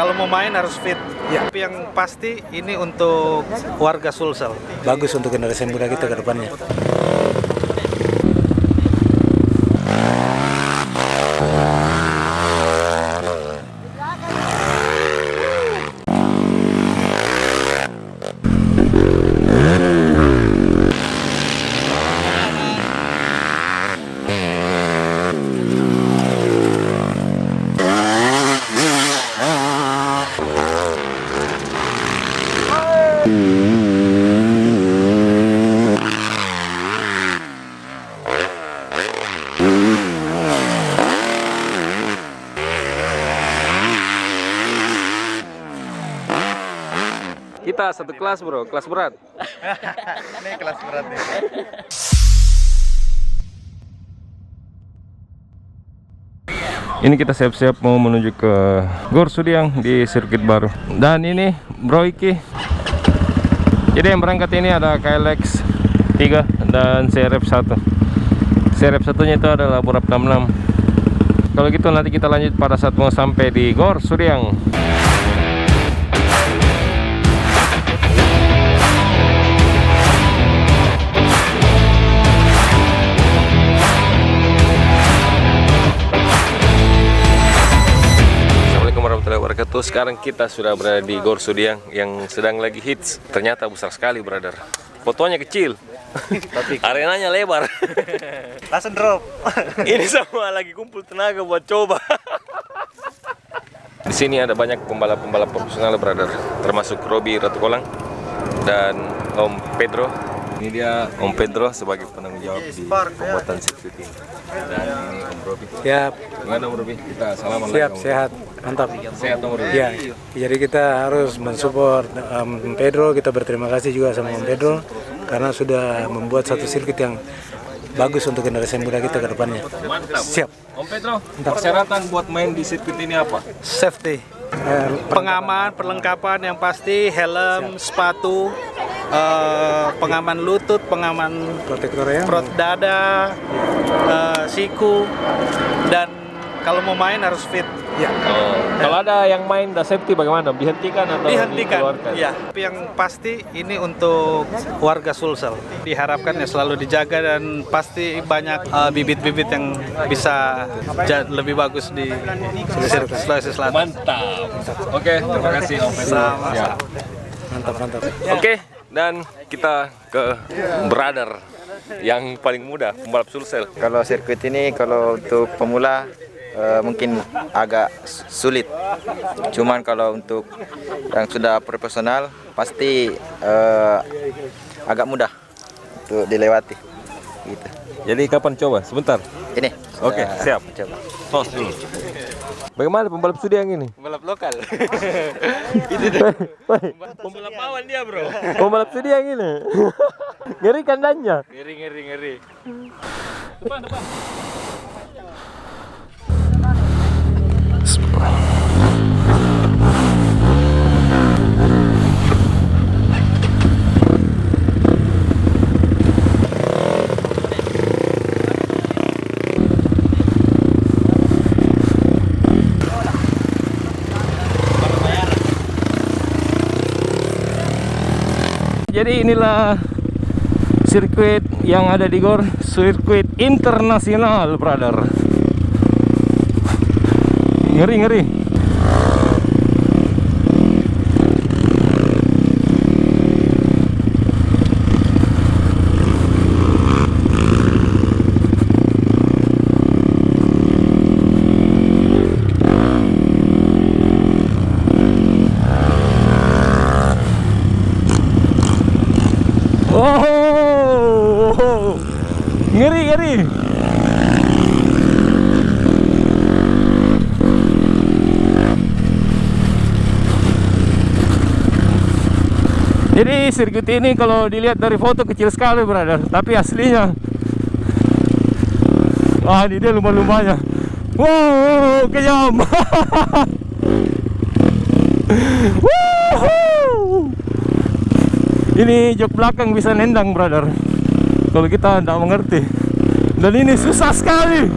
kalau mau main harus fit. Ya. Tapi yang pasti ini untuk warga Sulsel. Bagus untuk generasi muda kita ke depannya. Kita satu kelas bro, kelas berat. Ini kelas berat nih. Ini kita siap-siap mau menuju ke Gor Sudiang di sirkuit baru. Dan ini Bro Iki. Jadi yang berangkat ini ada KLX 3 dan CRF 1. CRF 1-nya itu adalah Borap 66. Kalau gitu nanti kita lanjut pada saat mau sampai di Gor Sudiang. Wabarakatuh. Sekarang kita sudah berada di Gor Sudiang yang sedang lagi hits. Ternyata besar sekali, brother. Fotonya kecil, tapi arenanya lebar. Langsung drop. Ini semua lagi kumpul tenaga buat coba. Di sini ada banyak pembalap-pembalap profesional, brother. Termasuk Robi Ratu Kolang dan Om Pedro. Ini dia Om Pedro sebagai penanggung jawab di pembuatan sirkuit ini. Dan ini Om Robi. Siap. Gimana Om Robi? Kita salaman lagi. Siap, sehat. Mantap. Sehat Om Robi. Ya, jadi kita harus mensupport Pedro. Kita berterima kasih juga sama Om Pedro karena sudah membuat satu sirkuit yang bagus untuk generasi muda kita ke depannya. Mantap. Siap. Om Pedro, persyaratan buat main di sirkuit ini apa? Safety. Pengaman, perlengkapan yang pasti helm, sepatu, pengaman lutut, pengaman Protektor ya. perut dada, siku, dan kalau mau main harus fit. Ya. Oh, kalau ada yang main da safety bagaimana? Dihentikan atau Dihentikan. dikeluarkan? Ya. Tapi yang pasti ini untuk warga Sulsel. Diharapkan ya selalu dijaga dan pasti banyak bibit-bibit yang bisa lebih bagus di Sulawesi Selatan. Mantap. Oke, terima kasih Om Pedro. Sama-sama. Ya. Mantap, mantap. Oke, dan kita ke brother yang paling muda, pembalap Sulsel. Kalau sirkuit ini kalau untuk pemula mungkin agak sulit. Cuman kalau untuk yang sudah profesional pasti agak mudah untuk dilewati. Gitu. Jadi kapan coba? Sebentar. Ini. Oke, siap. Coba. Tos dulu. Bagaimana pembalap Sudiang ini? Pembalap lokal. Pembalap awan dia, bro. Pembalap Sudiang ini. Ngeri kandangnya. Ngeri. Depan. Jadi inilah sirkuit yang ada di Gor, sirkuit internasional, brother. Ngeri. Oh, ngeri. Jadi sirkuit ini kalau dilihat dari foto kecil sekali, brother, tapi aslinya, wah ini dia lumba-lumbanya. Wow, kejam. Ini jok belakang bisa nendang, brother. Kalau kita tidak mengerti. Dan ini susah sekali.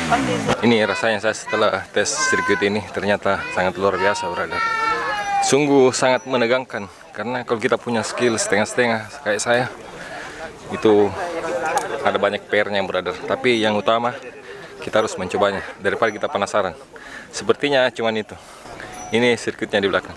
Ini rasanya saya setelah tes sirkuit ini ternyata sangat luar biasa, brother. Sungguh sangat menegangkan karena kalau kita punya skill setengah-setengah kayak saya itu ada banyak PR-nya, brother. Tapi yang utama kita harus mencobanya daripada kita penasaran. Sepertinya cuman itu. Ini sirkuitnya di belakang.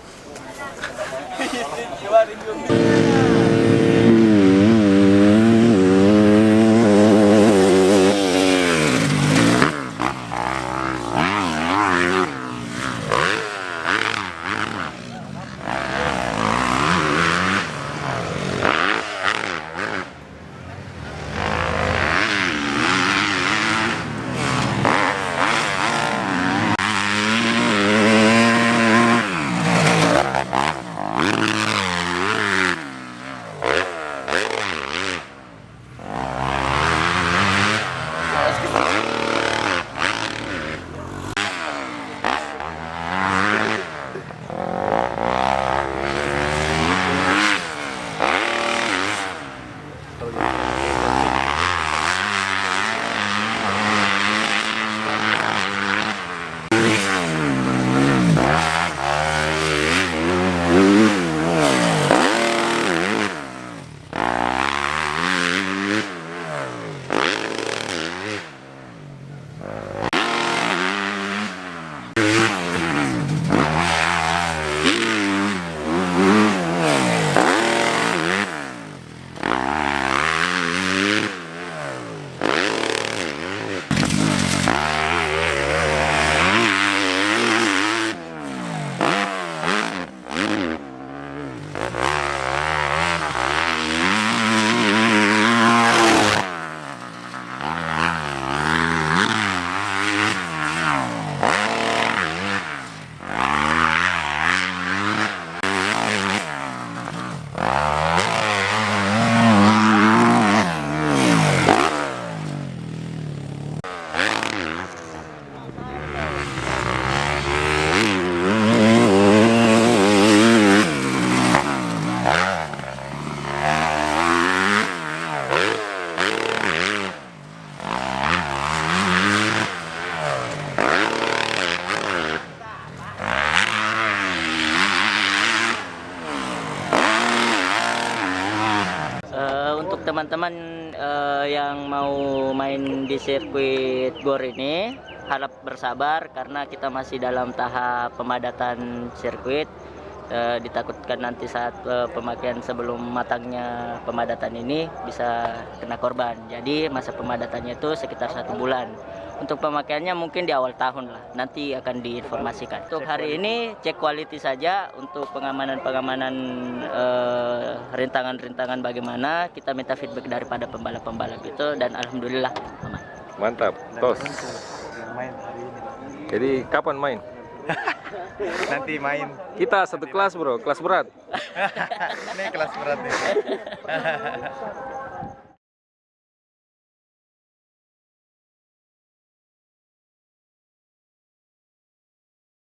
Untuk teman-teman yang mau main di sirkuit GOR ini, harap bersabar karena kita masih dalam tahap pemadatan sirkuit. Ditakutkan nanti saat pemakaian sebelum matangnya pemadatan ini bisa kena korban. Jadi masa pemadatannya itu sekitar 1 bulan. Untuk pemakaiannya mungkin di awal tahun lah, nanti akan diinformasikan. Untuk hari ini cek quality saja. Untuk pengamanan rintangan-rintangan bagaimana, kita minta feedback daripada pembalap-pembalap itu, dan alhamdulillah aman. Mantap, tos. Jadi kapan main? Nanti main. Kita satu kelas, bro, kelas berat. Ini kelas berat nih.